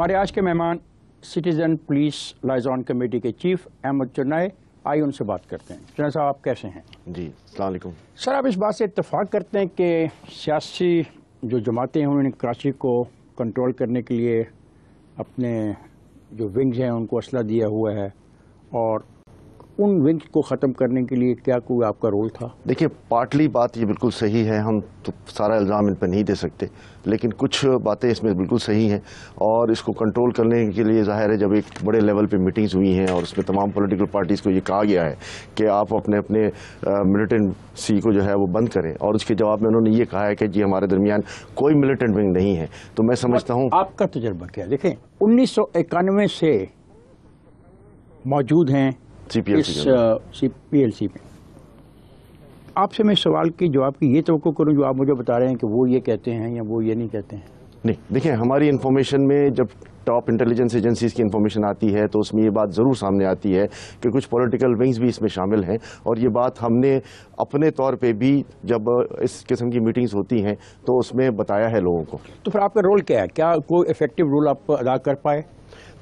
ہمارے آج کے مہمان سٹیزن پولیس لائزون کمیٹی کے چیف احمد چنائے، آئیے ان سے بات کرتے ہیں۔ چنائے صاحب، آپ کیسے ہیں؟ جی السلام علیکم سر، آپ اس بات سے اتفاق کرتے ہیں کہ سیاسی جو جماعتیں ہیں انہوں نے کراچی کو کنٹرول کرنے کے لیے اپنے جو ونگز ہیں ان کو اسلحہ دیا ہوا ہے، اور ان ونگز کو ختم کرنے کے لیے کیا کوئی آپ کا رول تھا؟ دیکھیے، پارٹلی بات یہ بالکل صحیح ہے، ہم تو سارا الزام ان پہ نہیں دے سکتے، لیکن کچھ باتیں اس میں بالکل صحیح ہیں، اور اس کو کنٹرول کرنے کے لیے ظاہر ہے جب ایک بڑے لیول پہ میٹنگز ہوئی ہیں اور اس میں تمام پولیٹیکل پارٹیز کو یہ کہا گیا ہے کہ آپ اپنے اپنے ملیٹنسی کو جو ہے وہ بند کریں، اور اس کے جواب میں انہوں نے یہ کہا ہے کہ جی ہمارے درمیان کوئی ملیٹنٹ ونگ نہیں ہے، تو میں سمجھتا ہوں آپ کا تجربہ کیا؟ دیکھیں 1991 سے موجود ہیں سی پی ایل سی میں۔ آپ سے میں سوال کی جواب کی یہ توقع کروں جو آپ مجھے بتا رہے ہیں کہ وہ یہ کہتے ہیں یا وہ یہ نہیں کہتے ہیں؟ نہیں، دیکھیں ہماری انفارمیشن میں جب ٹاپ انٹیلیجنس ایجنسیز کی انفارمیشن آتی ہے تو اس میں یہ بات ضرور سامنے آتی ہے کہ کچھ پولیٹیکل ونگز بھی اس میں شامل ہیں، اور یہ بات ہم نے اپنے طور پہ بھی جب اس قسم کی میٹنگز ہوتی ہیں تو اس میں بتایا ہے لوگوں کو۔ تو پھر آپ کا رول کیا ہے؟ کیا کوئی ایفیکٹو رول آپ ادا کر پائے؟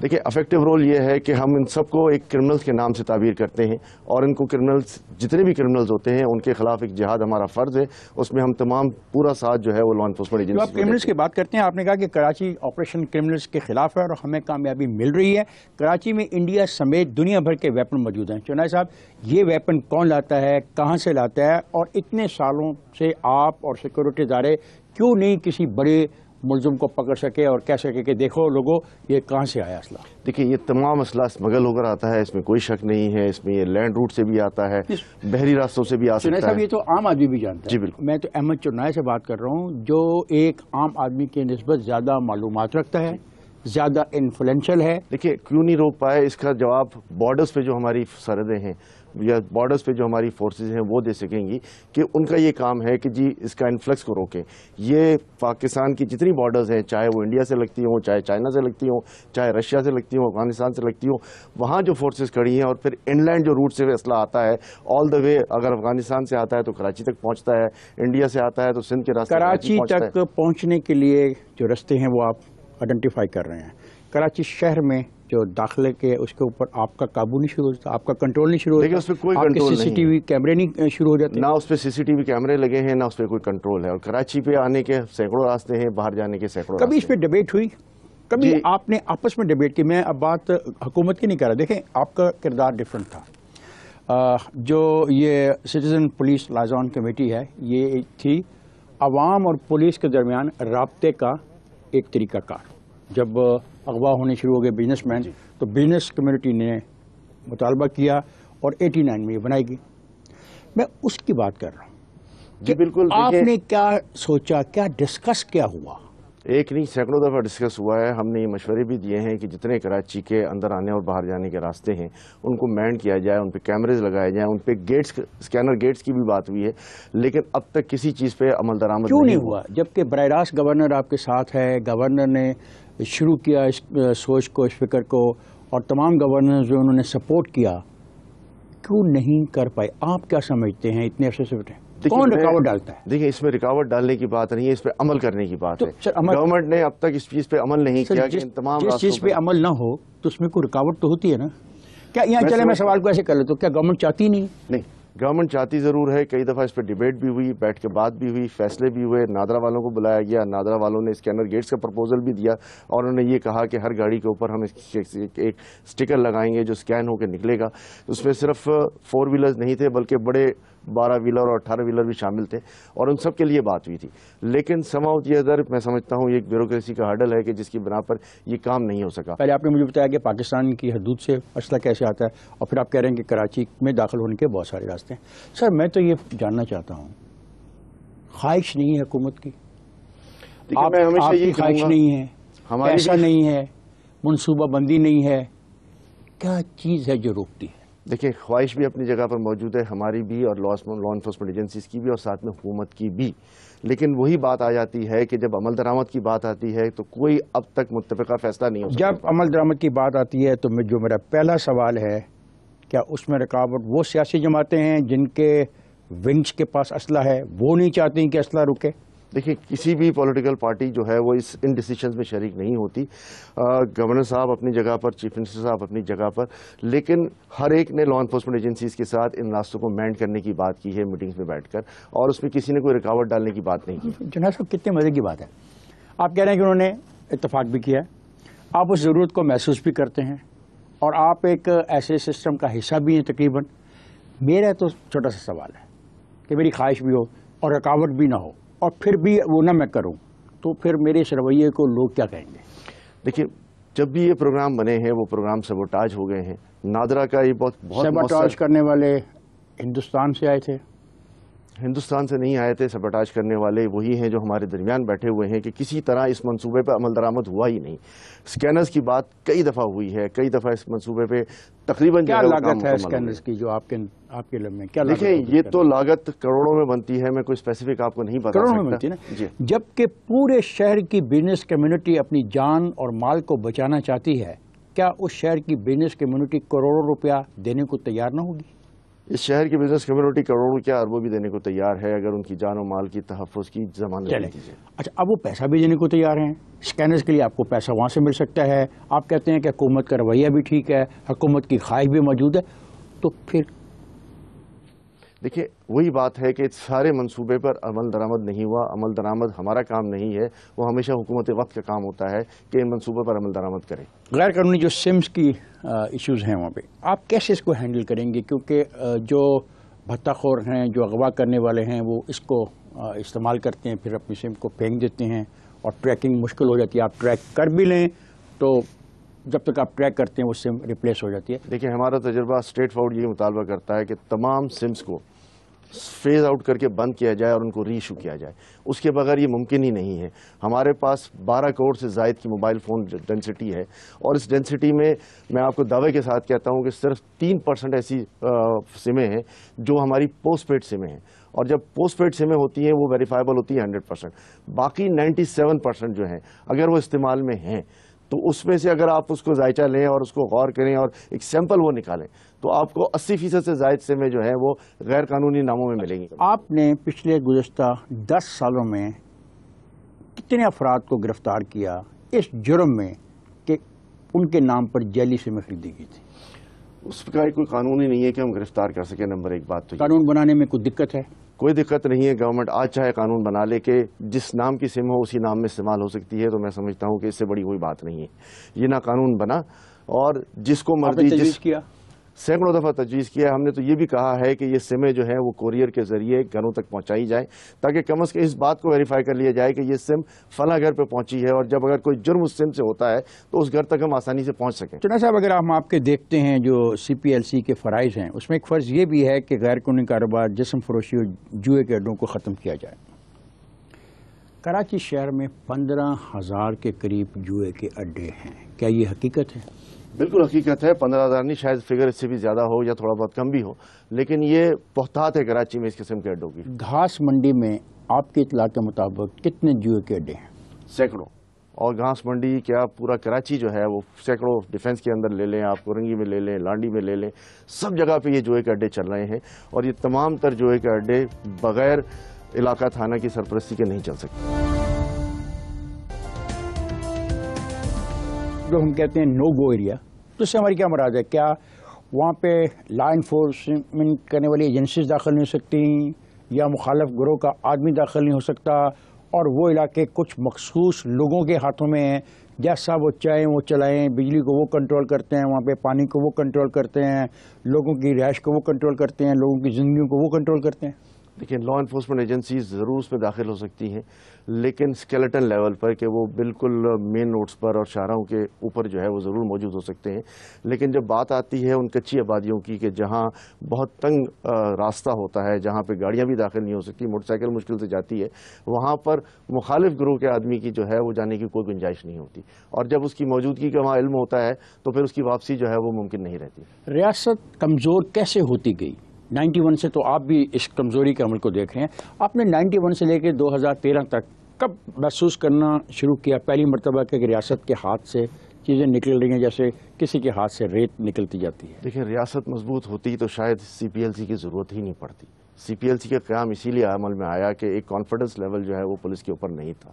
دیکھیں، افیکٹو رول یہ ہے کہ ہم ان سب کو ایک کرمنلز کے نام سے تعبیر کرتے ہیں، اور ان کو کرمنلز جتنے بھی کرمنلز ہوتے ہیں ان کے خلاف ایک جہاد ہمارا فرض ہے، اس میں ہم تمام پورا ساتھ جو ہے وہ لا انفورسمنٹ ایجنسی۔ آپ کرمنلز کی بات کرتے ہیں، آپ نے کہا کہ کراچی آپریشن کرمنلز کے خلاف ہے اور ہمیں کامیابی مل رہی ہے۔ کراچی میں انڈیا سمیت دنیا بھر کے ویپن موجود ہیں۔ چنائے صاحب، یہ ویپن کون لاتا ہے، کہاں سے لاتا ہے، اور اتنے سالوں سے آپ اور سیکورٹی ادارے کیوں نہیں کسی بڑے ملزم کو پکڑ سکے اور کہہ سکے کہ دیکھو لوگوں یہ کہاں سے آیا اسلحہ؟ دیکھیں، یہ تمام اسلحہ اسمگل ہو کر آتا ہے، اس میں کوئی شک نہیں ہے، اس میں یہ لینڈ روٹ سے بھی آتا ہے، بحری راستوں سے بھی آ چنائے سکتا صاحب، ہے۔ یہ تو عام آدمی بھی جانتا ہے۔ جی بالکل۔ میں تو احمد چنائے سے بات کر رہا ہوں جو ایک عام آدمی کی نسبت زیادہ معلومات رکھتا ہے، زیادہ انفلوئنشل ہے۔ دیکھیے، کیوں نہیں روک پائے، اس کا جواب بارڈرز پہ جو ہماری سرحدیں ہیں یا بارڈرز پہ جو ہماری فورسز ہیں وہ دے سکیں گی کہ ان کا یہ کام ہے کہ جی اس کا انفلکس کو روکیں۔ یہ پاکستان کی جتنی بارڈرز ہیں، چاہے وہ انڈیا سے لگتی ہوں، چاہے چائنا سے لگتی ہوں، چاہے رشیا سے لگتی ہوں، افغانستان سے لگتی ہوں، وہاں جو فورسز کھڑی ہیں، اور پھر ان لینڈ جو روٹ سے اسلحہ آتا ہے آل دا وے، اگر افغانستان سے آتا ہے تو کراچی تک پہنچتا ہے، انڈیا سے آتا ہے تو سندھ کے راستے کراچی تک پہنچنے کے لیے جو راستے ہیں وہ آپ آئیڈینٹیفائی کر رہے ہیں۔ کراچی شہر میں جو داخلے کے اس کے اوپر آپ کا قابو نہیں شروع ہوتا، آپ کا کنٹرول نہیں شروع ہوتا؟ دیکھیں، اس پہ کوئی کنٹرول نہیں، سی ٹی وی کیمرے نہیں شروع ہو جاتے؟ نہ اس پہ سی سی ٹی وی کیمرے لگے ہیں، نہ اس پہ کوئی کنٹرول ہے، اور کراچی پہ آنے کے سینکڑوں راستے ہیں، باہر جانے کے سینکڑوں کبھی اس پہ ڈیبیٹ ہوئی؟ کبھی جی آپ نے آپس میں ڈیبیٹ کی؟ میں اب بات حکومت کی نہیں کر رہا، دیکھیں آپ کا کردار ڈیفرنٹ تھا۔ جو یہ سٹیزن پولیس لائزون کمیٹی ہے یہ تھی عوام اور پولیس کے درمیان رابطے کا ایک طریقہ کار۔ جب اغوا ہونے شروع ہو گئے بزنس مین تو بزنس کمیونٹی نے مطالبہ کیا اور 89 میں یہ بنائی گئی۔ میں اس کی بات کر رہا ہوں جی بالکل۔ آپ نے کیا سوچا، کیا ڈسکس کیا ہوا؟ ایک نہیں، سینکڑوں دفعہ ڈسکس ہوا ہے، ہم نے یہ مشورے بھی دیے ہیں کہ جتنے کراچی کے اندر آنے اور باہر جانے کے راستے ہیں ان کو مین کیا جائے، ان پہ کیمرز لگائے جائیں، ان پہ گیٹس، اسکینر گیٹس کی بھی بات ہوئی ہے، لیکن اب تک کسی چیز پہ عمل درآمد کیوں نہیں ہوا؟ جبکہ براہ راست گورنر آپ کے ساتھ ہے، گورنر نے شروع کیا اس سوچ کو، اس فکر کو، اور تمام گورنر جو انہوں نے سپورٹ کیا، کیوں نہیں کر پائے؟ آپ کیا سمجھتے ہیں اتنے عرصے سے بیٹھے کون رکاوٹ ڈالتا ہے؟ دیکھیں، اس میں رکاوٹ ڈالنے کی بات نہیں ہے، اس پہ عمل کرنے کی بات ہے۔ گورنمنٹ نے اب تک اس چیز پہ عمل نہیں کیا کہ ان تمام جس چیز پہ عمل نہ ہو تو اس میں کوئی رکاوٹ تو ہوتی ہے نا؟ کیا یہاں چلے میں سوال کو ایسے کر لیتا ہوں، کیا گورنمنٹ چاہتی نہیں؟ گورنمنٹ چاہتی ضرور ہے، کئی دفعہ اس پہ ڈیبیٹ بھی ہوئی، بیٹھ کے بات بھی ہوئی، فیصلے بھی ہوئے، نادرا والوں کو بلایا گیا، نادرا والوں نے اسکینر گیٹس کا پرپوزل بھی دیا، اور انہوں نے یہ کہا کہ ہر گاڑی کے اوپر ہم ایک سٹیکر لگائیں گے جو اسکین ہو کے نکلے گا۔ اس میں صرف 4 ویلرز نہیں تھے بلکہ بڑے 12 ویلر اور 18 ویلر بھی شامل تھے، اور ان سب کے لیے بات ہوئی تھی، لیکن سمہاؤ یہ ادھر میں سمجھتا ہوں یہ ایک بیوروکریسی کا ہرڈل ہے کہ جس کی بنا پر یہ کام نہیں ہو سکا۔ پہلے آپ نے مجھے بتایا کہ پاکستان کی حدود سے اسلحہ کیسے آتا ہے، اور پھر آپ کہہ رہے ہیں کہ کراچی میں داخل ہونے کے بہت سارے راستے ہیں۔ سر، میں تو یہ جاننا چاہتا ہوں، خواہش نہیں ہے حکومت کی؟ آپ کی خواہش نہیں ہے، پیسہ نہیں ہے، منصوبہ بندی نہیں ہے، کیا چیز ہے جو روکتی ہے؟ دیکھیں، خواہش بھی اپنی جگہ پر موجود ہے، ہماری بھی اور لا انفورسمنٹ ایجنسیز کی بھی، اور ساتھ میں حکومت کی بھی، لیکن وہی بات آ جاتی ہے کہ جب عمل درآمد کی بات آتی ہے تو کوئی اب تک متفقہ فیصلہ نہیں ہو سکتا۔ جب عمل درآمد کی بات آتی ہے تو جو میرا پہلا سوال ہے، کیا اس میں رکاوٹ وہ سیاسی جماعتیں ہیں جن کے ونگز کے پاس اسلحہ ہے، وہ نہیں چاہتی کہ اسلحہ رکے؟ دیکھیں کسی بھی پولیٹیکل پارٹی جو ہے وہ ان ڈیسیشنز میں شریک نہیں ہوتی. گورنر صاحب اپنی جگہ پر, چیف منسٹر صاحب اپنی جگہ پر, لیکن ہر ایک نے لا انفورسمنٹ ایجنسیز کے ساتھ ان راستوں کو مینڈ کرنے کی بات کی ہے میٹنگز میں بیٹھ کر, اور اس میں کسی نے کوئی رکاوٹ ڈالنے کی بات نہیں کی. جناب صاحب کتنے مزے کی بات ہے, آپ کہہ رہے ہیں کہ انہوں نے اتفاق بھی کیا ہے, آپ اس ضرورت کو محسوس بھی کرتے ہیں, اور آپ ایک ایسے سسٹم کا حصہ بھی ہیں تقریباً. میرا تو چھوٹا سا سوال ہے کہ میری خواہش بھی ہو اور رکاوٹ بھی نہ ہو, اور پھر بھی وہ نہ میں کروں, تو پھر میرے اس رویے کو لوگ کیا کہیں گے؟ دیکھیے جب بھی یہ پروگرام بنے ہیں وہ پروگرام سیبوٹاج ہو گئے ہیں. نادرا کا یہ بہت سیبوٹاج کرنے والے ہندوستان سے آئے تھے؟ ہندوستان سے نہیں آئے تھے. سیبوٹاج کرنے والے وہی ہیں جو ہمارے درمیان بیٹھے ہوئے ہیں کہ کسی طرح اس منصوبے پہ عمل درآمد ہوا ہی نہیں. اسکینرز کی بات کئی دفعہ ہوئی ہے, کئی دفعہ اس منصوبے پہ تقریباً کیا لاگت ہے اسکینرز کی جو آپ کے علم میں؟ کیا لاگت؟ دیکھیں یہ تو لاگت کروڑوں میں بنتی ہے, میں کوئی اسپیسیفک آپ کو نہیں بتا سکتا. کروڑوں میں بنتی ہے نا, جبکہ پورے شہر کی بزنس کمیونٹی اپنی جان اور مال کو بچانا چاہتی ہے. کیا اس شہر کی بزنس کمیونٹی کروڑوں روپیہ دینے کو تیار نہ ہوگی؟ اس شہر کی بزنس کمیونٹی کروڑوں کیا اربوں بھی دینے کو تیار ہے اگر ان کی جان و مال کی تحفظ کی ضمانت دی جائے. اچھا, اب وہ پیسہ بھی دینے کو تیار ہیں اسکینرز کے لیے, آپ کو پیسہ وہاں سے مل سکتا ہے. آپ کہتے ہیں کہ حکومت کا رویہ بھی ٹھیک ہے, حکومت کی خواہش بھی موجود ہے, تو پھر دیکھیں وہی بات ہے کہ سارے منصوبے پر عمل درآمد نہیں ہوا. عمل درآمد ہمارا کام نہیں ہے, وہ ہمیشہ حکومت وقت کا کام ہوتا ہے کہ ان منصوبے پر عمل درآمد کریں. غیر قانونی جو سمز کی ایشوز ہیں وہاں پہ آپ کیسے اس کو ہینڈل کریں گے؟ کیونکہ جو بھتہ خور ہیں, جو اغوا کرنے والے ہیں, وہ اس کو استعمال کرتے ہیں, پھر اپنی سم کو پھینک دیتے ہیں اور ٹریکنگ مشکل ہو جاتی ہے. آپ ٹریک کر بھی لیں تو جب تک آپ ٹریک کرتے ہیں وہ سم ریپلیس ہو جاتی ہے. دیکھیں ہمارا تجربہ اسٹریٹ فارورڈ یہ مطالبہ کرتا ہے کہ تمام سمز کو فیز آؤٹ کر کے بند کیا جائے اور ان کو ری ایشو کیا جائے. اس کے بغیر یہ ممکن ہی نہیں ہے. ہمارے پاس 12 کروڑ سے زائد کی موبائل فون ڈینسٹی ہے, اور اس ڈینسٹی میں آپ کو دعوے کے ساتھ کہتا ہوں کہ صرف 3% ایسی سمیں ہیں جو ہماری پوسٹ پیڈ سمیں ہیں, اور جب پوسٹ پیڈ سمیں ہوتی ہیں وہ ویریفائبل ہوتی ہیں 100%. باقی 97% جو ہیں اگر وہ استعمال میں ہیں تو اس میں سے اگر آپ اس کو ذائچہ لیں اور اس کو غور کریں اور ایک سیمپل وہ نکالیں تو آپ کو 80% سے زائد سمیں جو ہیں وہ غیر قانونی ناموں میں ملیں گی. آپ نے پچھلے گزشتہ 10 سالوں میں کتنے افراد کو گرفتار کیا اس جرم میں کہ ان کے نام پر جعلی سمیں خریدی گئی تھی؟ اس کا کوئی قانون ہی نہیں ہے کہ ہم گرفتار کر سکیں. نمبر ایک بات تو قانون بنانے میں کوئی دقت ہے؟ کوئی دقت نہیں ہے. گورنمنٹ آج چاہے قانون بنا لے کہ جس نام کی سم ہو اسی نام میں استعمال ہو سکتی ہے, تو میں سمجھتا ہوں کہ اس سے بڑی کوئی بات نہیں ہے. یہ نہ قانون بنا, اور جس کو مرضی کیا سینکڑوں دفعہ تجویز کیا. ہم نے تو یہ بھی کہا ہے کہ یہ سمیں جو ہیں وہ کوریئر کے ذریعے گھروں تک پہنچائی جائیں تاکہ کم از کم اس بات کو ویریفائی کر لیا جائے کہ یہ سم فلاں گھر پہ پہنچی ہے, اور جب اگر کوئی جرم اس سم سے ہوتا ہے تو اس گھر تک ہم آسانی سے پہنچ سکیں. چنائے صاحب, اگر ہم آپ کے دیکھتے ہیں جو CPLC کے فرائض ہیں اس میں ایک فرض یہ بھی ہے کہ غیر قانونی کاروبار, جسم فروشی اور جوئے کے اڈوں کو ختم کیا جائے. کراچی شہر میں 15,000 کے قریب جوئے کے اڈے ہیں, کیا یہ حقیقت ہے؟ بالکل حقیقت ہے. 15,000 نہیں, شاید فگر اس سے بھی زیادہ ہو یا تھوڑا بہت کم بھی ہو, لیکن یہ بہتات ہے کراچی میں اس قسم کے اڈوں کی. گھاس منڈی میں آپ کی اطلاع کے مطابق کتنے جوئے کے اڈے ہیں؟ سینکڑوں. اور گھاس منڈی کیا پورا کراچی جو ہے وہ سینکڑوں, ڈیفنس کے اندر لے لیں, آپ کورنگی میں لے لیں, لانڈی میں لے لیں, سب جگہ پہ یہ جوئے کے اڈے چل رہے ہیں, اور یہ تمام تر جوئے کے اڈے بغیر علاقہ تھانہ کی سرپرستی کے نہیں چل سکتے. جو ہم کہتے ہیں نو گو ایریا, تو اس سے ہماری کیا مراد ہے؟ کیا وہاں پہ لا انفورسمنٹ کرنے والی ایجنسیز داخل نہیں ہو سکتی, یا مخالف گروہ کا آدمی داخل نہیں ہو سکتا, اور وہ علاقے کچھ مخصوص لوگوں کے ہاتھوں میں ہیں, جیسا وہ چاہیں وہ چلائیں, بجلی کو وہ کنٹرول کرتے ہیں, وہاں پہ پانی کو وہ کنٹرول کرتے ہیں, لوگوں کی رہائش کو وہ کنٹرول کرتے ہیں, لوگوں کی زندگیوں کو وہ کنٹرول کرتے ہیں؟ دیکھیں لا انفورسمنٹ ایجنسیز ضرور اس میں داخل ہو سکتی ہیں, لیکن اسکیلیٹن لیول پر کہ وہ بالکل مین روڈز پر اور شاہراہوں کے اوپر جو ہے وہ ضرور موجود ہو سکتے ہیں. لیکن جب بات آتی ہے ان کچی آبادیوں کی کہ جہاں بہت تنگ راستہ ہوتا ہے, جہاں پہ گاڑیاں بھی داخل نہیں ہو سکتی, موٹر سائیکل مشکل سے جاتی ہے, وہاں پر مخالف گروہ کے آدمی کی جو ہے وہ جانے کی کوئی گنجائش نہیں ہوتی, اور جب اس کی موجودگی کا وہاں علم ہوتا ہے تو پھر اس کی واپسی جو ہے وہ ممکن نہیں رہتی. ریاست کمزور کیسے ہوتی گئی 91 سے؟ تو آپ بھی اس کمزوری کے عمل کو دیکھ رہے ہیں. آپ نے 91 سے لے کے 2013 تک کب محسوس کرنا شروع کیا پہلی مرتبہ کہ ریاست کے ہاتھ سے چیزیں نکل رہی ہیں جیسے کسی کے ہاتھ سے ریت نکلتی جاتی ہے؟ دیکھیں ریاست مضبوط ہوتی تو شاید CPLC کی ضرورت ہی نہیں پڑتی. CPLC کا قیام اسی لیے عمل میں آیا کہ ایک کانفیڈنس لیول جو ہے وہ پولیس کے اوپر نہیں تھا.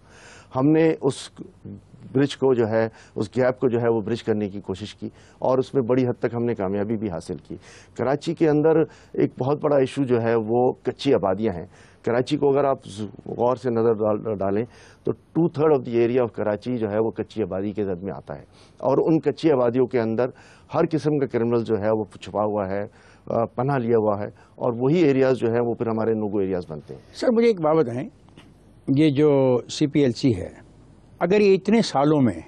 ہم نے اس برج کو جو ہے, اس گیپ کو جو ہے وہ برج کرنے کی کوشش کی اور اس میں بڑی حد تک ہم نے کامیابی بھی حاصل کی. کراچی کے اندر ایک بہت بڑا ایشو جو ہے وہ کچی آبادیاں ہیں. کراچی کو اگر آپ غور سے نظر ڈالیں تو 2/3 of the area of Karachi جو ہے وہ کچی آبادی کے زد میں آتا ہے, اور ان کچی آبادیوں کے اندر ہر قسم کا کرمنل جو ہے وہ چھپا ہوا ہے, پناہ لیا ہوا ہے, اور وہی ایریاز جو ہیں وہ پھر ہمارے نوگو ایریاز بنتے ہیں. سر مجھے ایک بات بتائیں, یہ جو CPLC ہے اگر یہ اتنے سالوں میں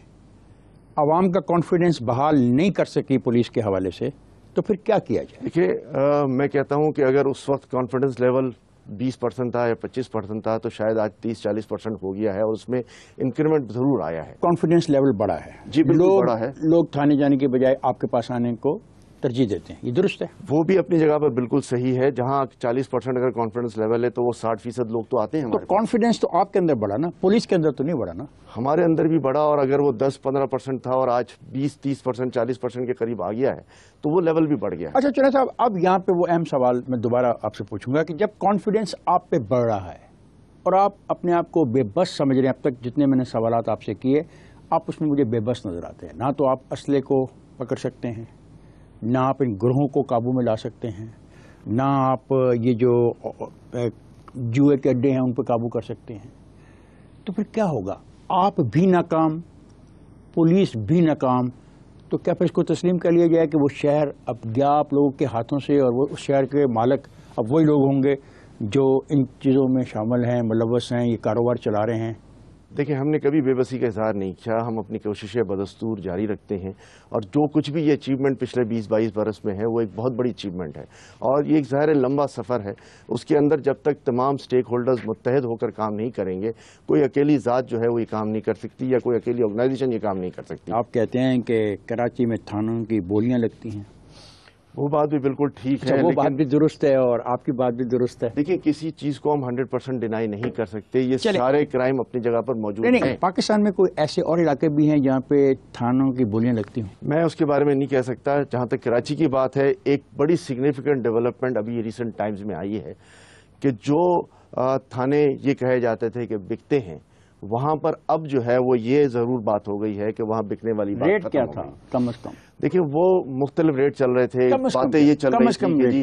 عوام کا کانفیڈنس بحال نہیں کر سکی پولیس کے حوالے سے تو پھر کیا کیا جائے؟ دیکھیے, میں کہتا ہوں کہ اگر اس وقت کانفیڈنس لیول 20% تھا یا 25% تھا تو شاید آج 30-40% ہو گیا ہے, اور اس میں انکریمنٹ ضرور آیا ہے. کانفیڈنس لیول بڑا ہے. جی بالکل بڑا ہے. لوگ تھانے جانے کے بجائے آپ کے پاس آنے کو ترجیح دیتے ہیں, یہ درست ہے؟ وہ بھی اپنی جگہ پر بالکل صحیح ہے. جہاں 40% اگر کانفیڈنس لیول ہے تو وہ 60% لوگ تو آتے ہیں. تو کانفیڈنس تو آپ کے اندر بڑھا نا, پولیس کے اندر تو نہیں بڑھا نا. ہمارے اندر بھی بڑھا, اور اگر وہ 10-15% تھا اور آج 20-30% 40% کے قریب آ گیا ہے تو وہ لیول بھی بڑھ گیا ہے. اچھا چنائے صاحب, اب یہاں پہ وہ اہم سوال میں دوبارہ آپ سے پوچھوں گا کہ جب کانفیڈنس آپ پہ بڑھ رہا ہے اور آپ اپنے آپ کو بے بس سمجھ رہے ہیں, اب تک جتنے میں نے سوالات آپ سے کیے آپ اس میں مجھے بے بس نظر آتے ہیں. نہ تو آپ اسلحے کو پکڑ سکتے ہیں, نہ آپ ان گروہوں کو قابو میں لا سکتے ہیں, نہ آپ یہ جو جوئے کے اڈے ہیں ان پہ قابو کر سکتے ہیں. تو پھر کیا ہوگا؟ آپ بھی ناکام, پولیس بھی ناکام. تو کیا پھر اس کو تسلیم کر لیا جائے کہ وہ شہر اب گیا آپ لوگوں کے ہاتھوں سے, اور وہ اس شہر کے مالک اب وہی لوگ ہوں گے جو ان چیزوں میں شامل ہیں, ملوث ہیں, یہ کاروبار چلا رہے ہیں؟ دیکھیں, ہم نے کبھی بے بسی کا اظہار نہیں کیا. ہم اپنی کوششیں بدستور جاری رکھتے ہیں, اور جو کچھ بھی یہ اچیومنٹ پچھلے 20-22 برس میں ہے وہ ایک بہت بڑی اچیومنٹ ہے, اور یہ ایک ظاہر لمبا سفر ہے. اس کے اندر جب تک تمام سٹیک ہولڈرز متحد ہو کر کام نہیں کریں گے, کوئی اکیلی ذات جو ہے وہ یہ کام نہیں کر سکتی, یا کوئی اکیلی آرگنائزیشن یہ کام نہیں کر سکتی. آپ کہتے ہیں کہ کراچی میں تھانوں کی بولیاں لگتی ہیں, وہ بات بھی بالکل ٹھیک ہے. وہ بات بھی درست ہے اور آپ کی بات بھی درست ہے. دیکھیں, کسی چیز کو ہم 100% ڈینائی نہیں کر سکتے. یہ سارے کرائم اپنی جگہ پر موجود ہیں. پاکستان میں کوئی ایسے اور علاقے بھی ہیں جہاں پہ تھانوں کی بولیاں لگتی ہوں؟ میں اس کے بارے میں نہیں کہہ سکتا. جہاں تک کراچی کی بات ہے, ایک بڑی سگنیفیکنٹ ڈیولپمنٹ ابھی ریسنٹ ٹائمز میں آئی ہے کہ جو تھانے یہ کہے جاتے تھے کہ بکتے ہیں, وہاں پر اب جو ہے وہ یہ ضرور بات ہو گئی ہے کہ وہاں بکنے والی بات ریٹ کیا تھا کم از کم؟ دیکھیں, وہ مختلف ریٹ چل رہے تھے, باتیں یہ چل رہی تھی کہ جی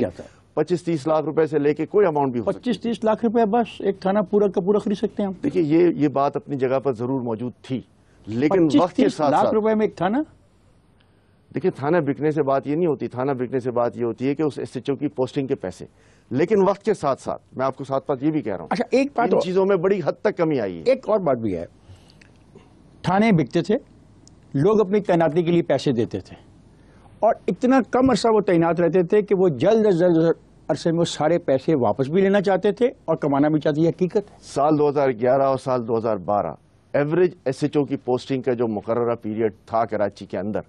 25-30 لاکھ روپے سے لے کے کوئی اماؤنٹ بھی ہو سکتا ہے. 25-30 لاکھ روپے بس ایک تھانہ پورا کا پورا خرید سکتے ہیں ہم. دیکھیں, یہ بات اپنی جگہ پر ضرور موجود تھی, لیکن وقت کے ساتھ 25-30 لاکھ روپے میں ایک تھانہ. دیکھیں, تھانہ بکنے سے بات یہ نہیں ہوتی. تھانہ بکنے سے بات یہ ہوتی ہے کہ اس SHO کی پوسٹنگ کے پیسے. لیکن وقت کے ساتھ ساتھ میں آپ کو ساتھ یہ بھی کہہ رہا ہوں, اچھا ایک بات, ان چیزوں میں بڑی حد تک کمی آئی ہے. ایک اور بات بھی ہے, تھانے بکتے تھے, لوگ اپنی تعیناتی کے لیے پیسے دیتے تھے, اور اتنا کم عرصہ وہ تعینات رہتے تھے کہ وہ جلد از جلد عرصے میں وہ سارے پیسے واپس بھی لینا چاہتے تھے اور کمانا بھی چاہتے. یہ حقیقت ہے. سال 2011 اور سال 2012 ایوریج SHO کی پوسٹنگ کا جو مقررہ پیریڈ تھا کراچی کے اندر,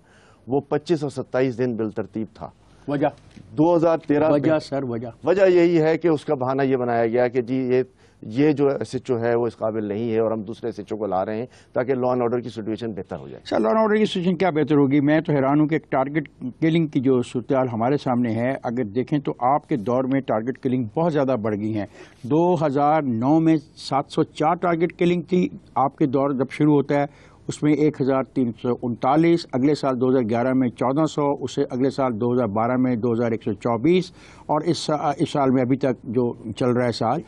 وہ 25 اور 27 دن بالترتیب تھا. وجہ 2013 وجہ سر وجہ یہی ہے کہ اس کا بہانہ یہ بنایا گیا کہ جی یہ جو SHO ہے وہ اس قابل نہیں ہے, اور ہم دوسرے SHO کو لا رہے ہیں تاکہ لا اینڈ آرڈر کی سچویشن بہتر ہو جائے. سر, لا اینڈ آرڈر کی سچویشن کیا بہتر ہوگی؟ میں تو حیران ہوں کہ ٹارگٹ کلنگ کی جو صورتحال ہمارے سامنے ہے, اگر دیکھیں تو آپ کے دور میں ٹارگٹ کلنگ بہت زیادہ بڑھ گئی ہیں. 2009 میں 704 ٹارگٹ کلنگ تھی. آپ کے دور جب شروع ہوتا ہے اس میں 1339, اگلے سال 2011 میں 1400, اسے اگلے سال 2012 میں 2124, اور اس سال میں ابھی تک جو چل رہا ہے سال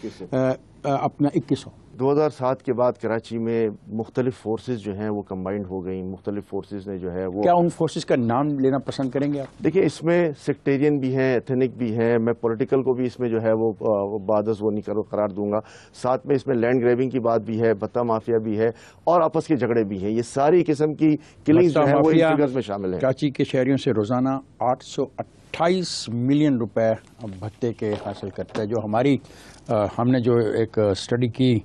اپنا 2100. 2007 کے بعد کراچی میں مختلف فورسز جو ہیں وہ کمبائنڈ ہو گئیں. مختلف فورسز نے جو ہے وہ, کیا ان فورسز کا نام لینا پسند کریں گے آپ؟ دیکھیں, اس میں سیکٹیرین بھی ہیں, ایتھنک بھی ہیں, میں پولیٹیکل کو بھی اس میں جو ہے وہ بادز وہ نہیں قرار دوں گا. ساتھ میں اس میں لینڈ گریبنگ کی بات بھی ہے, بھتہ مافیا بھی ہے, اور آپس کے جھگڑے بھی ہیں. یہ ساری قسم کی کلنگز جو ہیں وہ ان فگرز میں شامل ہیں. کراچی کے شہریوں سے روزانہ 828 ملین روپے بھتے کے حاصل کرتا ہے. جو ہم نے جو ایک اسٹڈی کی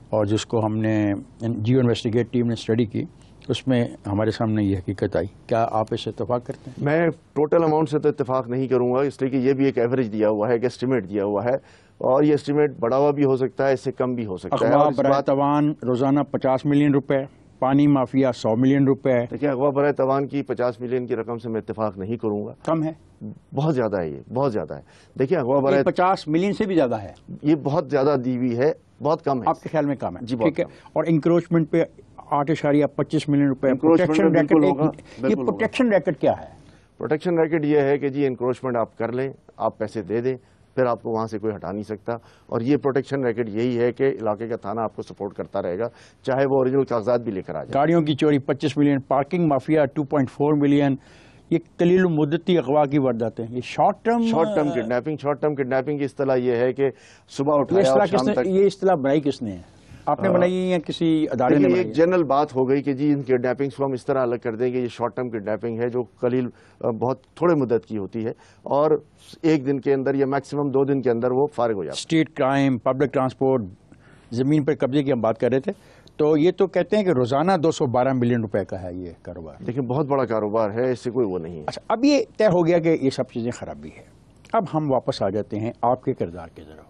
اور جس کو ہم نے جیو انویسٹیگیٹ ٹیم نے اسٹڈی کی, اس میں ہمارے سامنے یہ حقیقت آئی. کیا آپ اس سے اتفاق کرتے ہیں؟ میں ٹوٹل اماؤنٹ سے تو اتفاق نہیں کروں گا, اس لیے کہ یہ بھی ایک ایوریج دیا ہوا ہے, ایک اسٹیمیٹ دیا ہوا ہے, اور یہ اسٹیمیٹ بڑا ہوا بھی ہو سکتا ہے, اس سے کم بھی ہو سکتا ہے. اغوا برائے توان روزانہ 50 ملین روپے, پانی مافیا 100 ملین روپے. دیکھیں, اغوا برائے توان کی 50 ملین کی رقم سے میں اتفاق نہیں کروں گا. کم ہے. بہت زیادہ ہے، یہ بہت زیادہ ہے. دیکھیں اغوا برائے 50 ملین سے بھی زیادہ ہے. یہ بہت زیادہ دی ہوئی ہے، بہت کم ہے. آپ کے خیال میں کم ہے؟ جی ٹھیک ہے. اور انکروچمنٹ پہ 8.25 ملین روپے. انکروچمنٹ بالکل ہوگا. یہ پروٹیکشن ریکٹ کیا ہے؟ پروٹیکشن ریکٹ یہ ہے کہ جی انکروچمنٹ آپ کر لیں، آپ پیسے دے دیں، پھر آپ کو وہاں سے کوئی ہٹا نہیں سکتا. اور یہ پروٹیکشن ریکٹ یہی ہے کہ علاقے کا تھانہ آپ کو سپورٹ کرتا رہے گا، چاہے وہ اوریجنل کاغذات بھی لے کر آ جائے. گاڑیوں کی چوری 25 ملین، پارکنگ مافیا 2.4 ملین. یہ قلیل مدتی اغوا کی وارداتیں. یہ شارٹ ٹرم کڈنیپنگ کی اصطلاح یہ ہے کہ صبح اٹھایا اور شام تک. یہ اصطلاح بنائی کس نے ہے؟ آپ نے بنائی ہے یا کسی ادارے نے بنائی؟ ایک جنرل بات ہو گئی کہ جی ان کڈنیپنگس کو ہم اس طرح الگ کر دیں کہ یہ شارٹ ٹرم کڈنیپنگ ہے جو قلیل بہت تھوڑے مدت کی ہوتی ہے اور ایک دن کے اندر یا میکسیمم 2 دن کے اندر وہ فارغ ہو جاتا ہے. اسٹریٹ کرائم، پبلک ٹرانسپورٹ، زمین پر قبضے کی ہم بات کر رہے تھے. تو یہ تو کہتے ہیں کہ روزانہ 212 ملین روپے کا ہے یہ کاروبار. لیکن بہت بڑا کاروبار ہے، اس سے کوئی وہ نہیں ہے. اچھا، اب یہ طے ہو گیا کہ یہ سب چیزیں خرابی ہے. اب ہم واپس آ جاتے ہیں آپ کے کردار کے ذرا.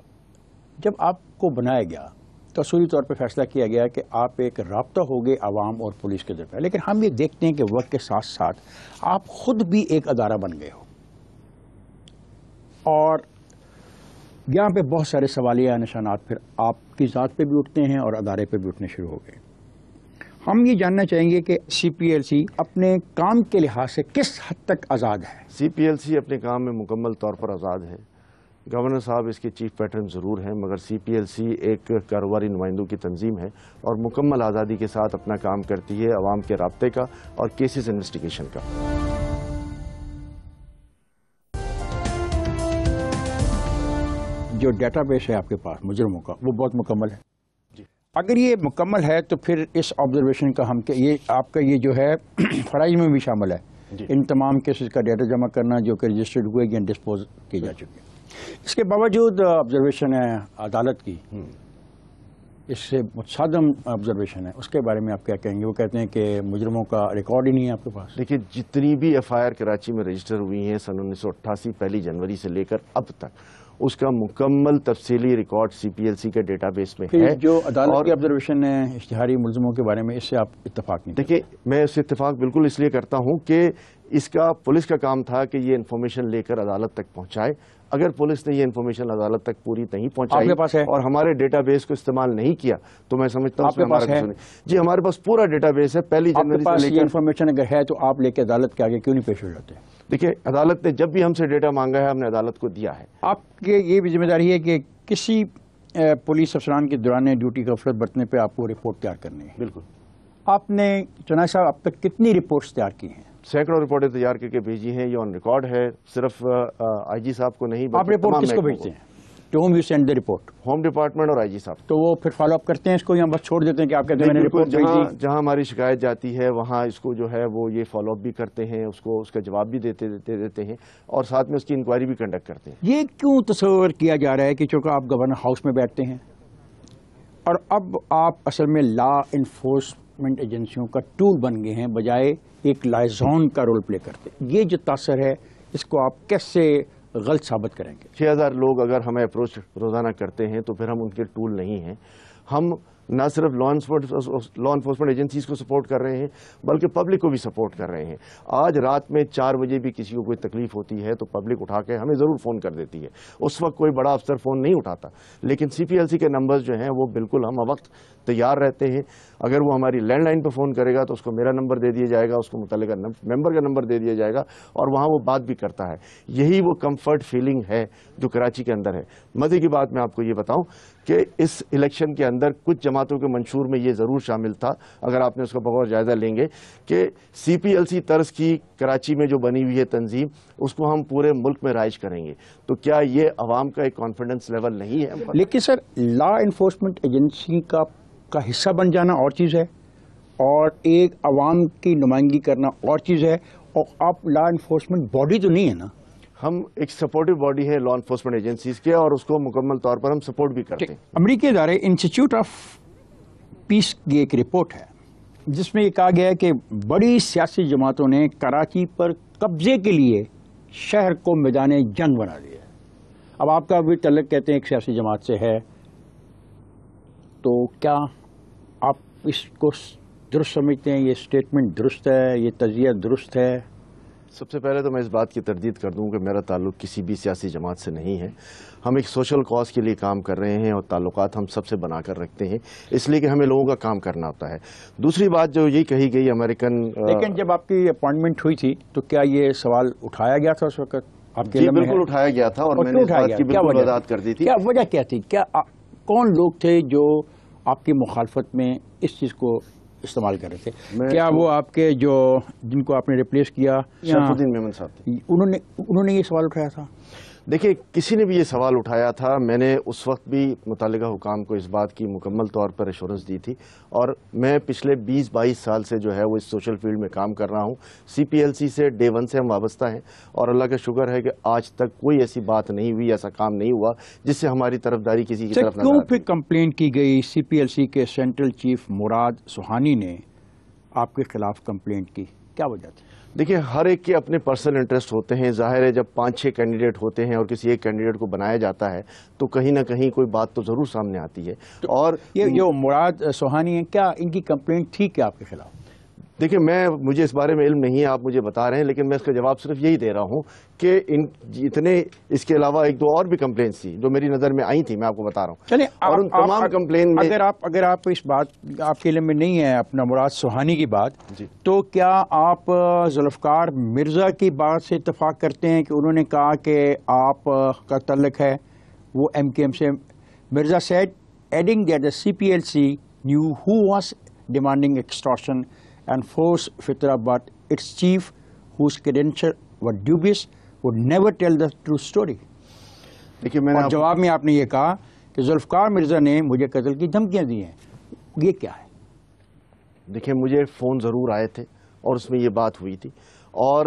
جب آپ کو بنایا گیا تو اصولی طور پہ فیصلہ کیا گیا کہ آپ ایک رابطہ ہوگے عوام اور پولیس کے درمیان، لیکن ہم یہ دیکھتے ہیں کہ وقت کے ساتھ ساتھ آپ خود بھی ایک ادارہ بن گئے ہو اور یہاں پہ بہت سارے سوالیہ نشانات پھر آپ کی ذات پہ بھی اٹھتے ہیں اور ادارے پہ بھی اٹھنے شروع ہو گئے. ہم یہ جاننا چاہیں گے کہ سی پی ایل سی اپنے کام کے لحاظ سے کس حد تک آزاد ہے؟ سی پی ایل سی اپنے کام میں مکمل طور پر آزاد ہے. گورنر صاحب اس کے چیف پیٹرن ضرور ہیں، مگر سی پی ایل سی ایک کاروباری نمائندوں کی تنظیم ہے اور مکمل آزادی کے ساتھ اپنا کام کرتی ہے عوام کے رابطے کا اور کیسز انویسٹیگیشن کا. جو ڈیٹا بیس ہے آپ کے پاس مجرموں کا وہ بہت مکمل ہے. اگر یہ مکمل ہے تو پھر اس آبزرویشن کا ہم یہ آپ کا یہ جو ہے فرائض میں بھی شامل ہے ان تمام کیسز کا ڈیٹا جمع کرنا جو کہ رجسٹرڈ ہوئے یا ڈسپوز کی جا چکی ہے. اس کے باوجود آبزرویشن ہے عدالت کی، اس سے متصادم آبزرویشن ہے، اس کے بارے میں آپ کیا کہیں گے؟ وہ کہتے ہیں کہ مجرموں کا ریکارڈ ہی نہیں ہے آپ کے پاس. دیکھیے جتنی بھی ایف آئی آر کراچی میں رجسٹر ہوئی ہیں سن 1988 1 جنوری سے لے کر اب تک، اس کا مکمل تفصیلی ریکارڈ سی پی ایل سی کے ڈیٹا بیس میں ہے. جو عدالت کی آبزرویشن ہے اشتہاری ملزموں کے بارے میں، اس سے آپ اتفاق نہیں؟ دیکھیے میں اس سے اتفاق بالکل اس لیے کرتا ہوں کہ اس کا پولیس کا کام تھا کہ یہ انفارمیشن لے کر عدالت تک پہنچائے. اگر پولیس نے یہ انفارمیشن عدالت تک پوری نہیں پہنچائی اور ہمارے ڈیٹا بیس کو استعمال نہیں کیا تو میں سمجھتا ہوں جی ہمارے پاس پورا ڈیٹا بیس ہے. 1 جنوری سے لے کر انفارمیشن اگر ہے تو آپ لے کے عدالت کے آگے کیوں نہیں پیش ہو جاتے؟ دیکھیے عدالت نے جب بھی ہم سے ڈیٹا مانگا ہے ہم نے عدالت کو دیا ہے. آپ کے یہ بھی ذمہ داری ہے کہ کسی پولیس افسران کے دوران ڈیوٹی غفلت برتنے پہ آپ کو رپورٹ تیار کرنی ہے. بالکل. آپ نے چنائے صاحب اب تک کتنی رپورٹس تیار کی ہیں؟ سینکڑوں رپورٹیں تیار کر کے بھیجی ہیں. یہ آن ریکارڈ ہے، صرف آئی جی صاحب کو نہیں. آپ رپورٹ کس کو بھیجتے ہیں؟ To home you send the report? Home department اور آئی جی صاحب. تو وہ پھر فالو اپ کرتے ہیں اس کو یا بس چھوڑ دیتے ہیں کہ آپ کہتے ہیں میں نے رپورٹ بھیجی؟ جہاں ہماری شکایت جاتی ہے وہاں اس کو جو ہے وہ یہ فالو اپ بھی کرتے ہیں، اس کو اس کا جواب بھی دیتے ہیں اور ساتھ میں اس کی انکوائری بھی کنڈکٹ کرتے ہیں. یہ کیوں تصور کیا جا رہا ہے کہ چونکہ آپ گورنر ہاؤس میں بیٹھتے ہیں اور اب آپ اصل میں لا انفورسمنٹ ایجنسیوں کا ٹول بن گئے ہیں بجائے ایک لائزون کا رول پلے کرتے، یہ جو تاثر ہے اس کو آپ کیسے غلط ثابت کریں گے؟ 6000 لوگ اگر ہمیں اپروچ روزانہ کرتے ہیں تو پھر ہم ان کے ٹول نہیں ہیں. ہم نہ صرف لا انفورسمنٹ ایجنسیز کو سپورٹ کر رہے ہیں بلکہ پبلک کو بھی سپورٹ کر رہے ہیں. آج رات میں 4 بجے بھی کسی کو کوئی تکلیف ہوتی ہے تو پبلک اٹھا کے ہمیں ضرور فون کر دیتی ہے. اس وقت کوئی بڑا افسر فون نہیں اٹھاتا، لیکن سی پی ایل سی کے نمبرز جو ہیں وہ بالکل ہم وقت تیار رہتے ہیں. اگر وہ ہماری لینڈ لائن پہ فون کرے گا تو اس کو میرا نمبر دے دیا جائے گا، اس کو متعلقہ ممبر کا نمبر دے دیا جائے گا اور وہاں وہ بات بھی کرتا ہے. یہی وہ کمفرٹ فیلنگ ہے جو کراچی کے اندر ہے. مزے کی بات میں آپ کو یہ بتاؤں کہ اس الیکشن کے اندر کچھ جماعتوں کے منشور میں یہ ضرور شامل تھا، اگر آپ نے اس کا بغور جائزہ لیں گے، کہ سی پی ایل سی طرز کی کراچی میں جو بنی ہوئی ہے تنظیم اس کو ہم پورے ملک میں رائج کریں گے. تو کیا یہ عوام کا ایک کانفیڈنس لیول نہیں ہے؟ لیکن سر لا انفورسمنٹ ایجنسی کا حصہ بن جانا اور چیز ہے اور ایک عوام کی نمائندگی کرنا اور چیز ہے، اور آپ لا انفورسمنٹ باڈی تو نہیں ہے نا. ہم ایک سپورٹو باڈی ہے لا انفورسمنٹ ایجنسیز کے اور اس کو مکمل طور پر ہم سپورٹ بھی کرتے ہیں. امریکی ادارے انسٹیٹیوٹ آف پیس کی ایک رپورٹ ہے جس میں یہ کہا گیا ہے کہ بڑی سیاسی جماعتوں نے کراچی پر قبضے کے لیے شہر کو میدان جنگ بنا دیا ہے. اب آپ کا بھی تعلق کہتے ہیں ایک سیاسی جماعت سے ہے، تو کیا آپ اس کو درست سمجھتے ہیں؟ یہ اسٹیٹمنٹ درست ہے؟ یہ تجزیہ درست ہے؟ سب سے پہلے تو میں اس بات کی تردید کر دوں کہ میرا تعلق کسی بھی سیاسی جماعت سے نہیں ہے. ہم ایک سوشل کاز کے لیے کام کر رہے ہیں اور تعلقات ہم سب سے بنا کر رکھتے ہیں, اس لیے کہ ہمیں لوگوں کا کام کرنا ہوتا ہے. دوسری بات جو یہی کہی گئی امریکن, لیکن جب آپ کی اپوائنٹمنٹ ہوئی تھی تو کیا یہ سوال اٹھایا گیا تھا اس وقت آپ کے؟ جی بالکل اٹھایا گیا تھا, اور میں نے اس بات کی بالکل وضاحت کر دی تھی. کیا وجہ کیا تھی؟ کون لوگ تھے جو آپ کی مخالفت میں اس چیز کو استعمال کر رہے تھے؟ کیا وہ آپ کے جو جن کو آپ نے ریپلیس کیا شرف الدین میمن صاحب تھے, انہوں نے یہ سوال اٹھایا تھا؟ دیکھیے کسی نے بھی یہ سوال اٹھایا تھا. میں نے اس وقت بھی متعلقہ حکام کو اس بات کی مکمل طور پر ایشورنس دی تھی, اور میں پچھلے 20-22 سال سے جو ہے وہ اس سوشل فیلڈ میں کام کر رہا ہوں. CPLC سے ڈے 1 سے ہم وابستہ ہیں, اور اللہ کا شکر ہے کہ آج تک کوئی ایسی بات نہیں ہوئی, ایسا کام نہیں ہوا جس سے ہماری طرفداری کسی کی طرف نہ. کیوں پھر کمپلینٹ کی گئی؟ CPLC کے سینٹرل چیف مراد سوہانی نے آپ کے خلاف کمپلینٹ کی, کیا وجہ تھی؟ دیکھیں ہر ایک کے اپنے پرسنل انٹرسٹ ہوتے ہیں. ظاہر ہے جب 5-6 کینڈیڈیٹ ہوتے ہیں اور کسی ایک کینڈیڈیٹ کو بنایا جاتا ہے تو کہیں نہ کہیں کوئی بات تو ضرور سامنے آتی ہے. اور یہ جو مراد سوہانی ہیں, کیا ان کی کمپلینٹ تھی کیا آپ کے خلاف؟ دیکھیں مجھے اس بارے میں علم نہیں ہے, آپ مجھے بتا رہے ہیں, لیکن میں اس کا جواب صرف یہی دے رہا ہوں کہ اتنے اس کے علاوہ 1-2 اور بھی کمپلینٹس تھی جو میری نظر میں آئی تھی, میں آپ کو بتا رہا ہوں. چلیں, اور ان تمام کمپلین میں اگر آپ اس بات آپ کے علم میں نہیں ہے اپنا مراد سوہانی کی بات, تو کیا آپ ذوالفقار مرزا کی بات سے اتفاق کرتے ہیں کہ انہوں نے کہا کہ آپ کا تعلق ہے وہ MKM سے؟ Mirza said adding that the CPLC knew who was demanding extortion and force fitra, but its chief, whose credentials were dubious, would never tell the true story. دیکھیے میں اور جواب میں آپ نے یہ کہا کہ ذوالفقار مرزا نے مجھے قتل کی دھمکیاں دی ہیں, یہ کیا ہے؟ دیکھیں مجھے فون ضرور آئے تھے اور اس میں یہ بات ہوئی تھی, اور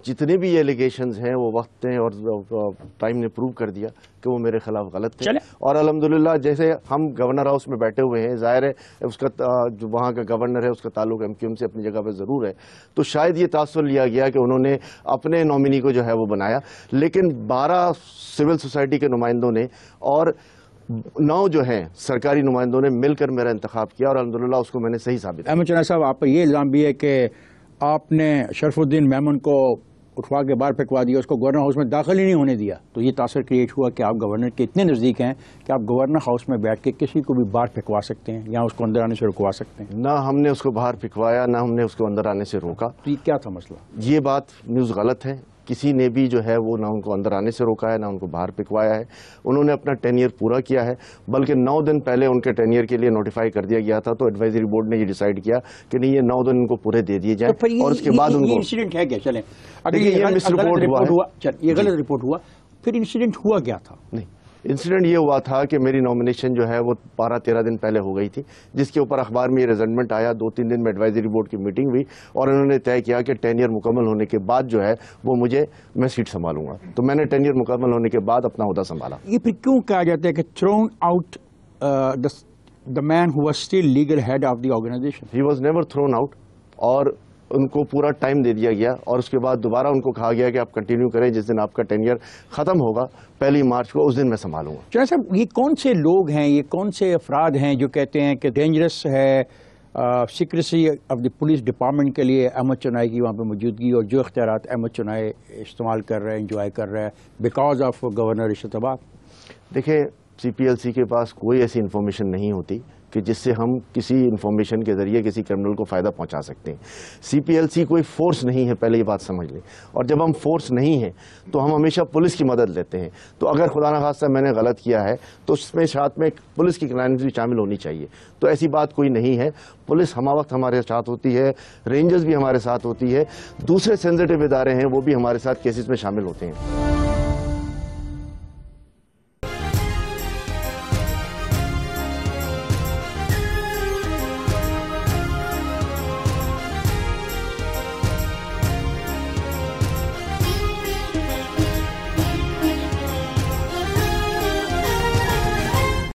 جتنے بھی یہ ایلیگیشنز ہیں وہ وقت نے اور ٹائم نے پروو کر دیا کہ وہ میرے خلاف غلط تھے. اور الحمدللہ جیسے ہم گورنر ہاؤس میں بیٹھے ہوئے ہیں, ظاہر ہے اس کا جو وہاں کا گورنر ہے اس کا تعلق MQM سے اپنی جگہ پہ ضرور ہے, تو شاید یہ تاثر لیا گیا کہ انہوں نے اپنے نامنی کو جو ہے وہ بنایا, لیکن 12 سول سوسائٹی کے نمائندوں نے اور 9 جو ہیں سرکاری نمائندوں نے مل کر میرا انتخاب کیا, اور الحمدللہ اس کو میں نے صحیح ثابت کیا. احمد چنائے صاحب, آپ پر یہ الزام بھی ہے کہ آپ نے شرف الدین میمن کو اٹھوا کے باہر پھینکوا دیا, اس کو گورنر ہاؤس میں داخل ہی نہیں ہونے دیا, تو یہ تاثر کریٹ ہوا کہ آپ گورنر کے اتنے نزدیک ہیں کہ آپ گورنر ہاؤس میں بیٹھ کے کسی کو بھی باہر پھینکوا سکتے ہیں یا اس کو اندر آنے سے رکوا سکتے ہیں. نہ ہم نے اس کو باہر پھینکوایا, نہ ہم نے اس کو اندر آنے سے روکا. تو یہ کیا تھا مسئلہ؟ یہ بات نیوز غلط ہے. کسی نے بھی جو ہے وہ نہ ان کو اندر آنے سے روکا ہے, نہ ان کو باہر پھینکوایا ہے. انہوں نے اپنا ٹینیئر پورا کیا ہے, بلکہ 9 دن پہلے ان کے ٹینیئر کے لیے نوٹیفائی کر دیا گیا تھا, تو ایڈوائزری بورڈ نے یہ ڈیسائیڈ کیا کہ نہیں یہ 9 دن ان کو پورے دے دیے جائیں, اور اس کے بعد ان کو انسیڈنٹ ہے کیا؟ چلیں اگر یہ مس رپورٹ ہوا, یہ غلط رپورٹ ہوا, پھر انسیڈنٹ ہوا کیا تھا؟ نہیں, انسیڈنٹ یہ ہوا تھا کہ میری نامنیشن جو ہے وہ 12-13 دن پہلے ہو گئی تھی, جس کے اوپر اخبار میں یہ ریزلٹمنٹ آیا. 2-3 دن میں ایڈوائزری بورڈ کی میٹنگ ہوئی اور انہوں نے طے کیا کہ ٹینیئر مکمل ہونے کے بعد جو ہے وہ میں سیٹ سنبھالوں گا. تو میں نے ٹینیئر مکمل ہونے کے بعد اپنا عہدہ سنبھالا. یہ پھر کیوں کہا جاتا ہے کہ thrown out the man who was still legal head of the organization? He was never thrown out, اور ان کو پورا ٹائم دے دیا گیا, اور اس کے بعد دوبارہ ان کو کہا گیا کہ آپ کنٹینیو کریں, جس دن آپ کا ٹینیئر ختم ہوگا 1 مارچ کو, اس دن میں سنبھالوں گا. چنائے صاحب, یہ کون سے لوگ ہیں, یہ کون سے افراد ہیں جو کہتے ہیں کہ ڈینجرس ہے secrecy of the police department کے لیے احمد چنائے کی وہاں پہ موجودگی, اور جو اختیارات احمد چنائے استعمال کر رہے ہیں, انجوائے کر رہے ہیں بیکاز آف گورنر رشید اباد؟ دیکھیں CPLC کے پاس کوئی ایسی انفارمیشن نہیں ہوتی کہ جس سے ہم کسی انفارمیشن کے ذریعے کسی کرمنل کو فائدہ پہنچا سکتے ہیں. CPLC کوئی فورس نہیں ہے, پہلے یہ بات سمجھ لیں, اور جب ہم فورس نہیں ہیں تو ہم ہمیشہ پولیس کی مدد لیتے ہیں. تو اگر خدا نخواستہ میں نے غلط کیا ہے تو اس میں ساتھ میں پولیس کی کلائنٹس بھی شامل ہونی چاہیے. تو ایسی بات کوئی نہیں ہے. پولیس ہمہ وقت ہمارے ساتھ ہوتی ہے, رینجرز بھی ہمارے ساتھ ہوتی ہے, دوسرے سینسٹیو ادارے ہیں وہ بھی ہمارے ساتھ کیسز میں شامل ہوتے ہیں.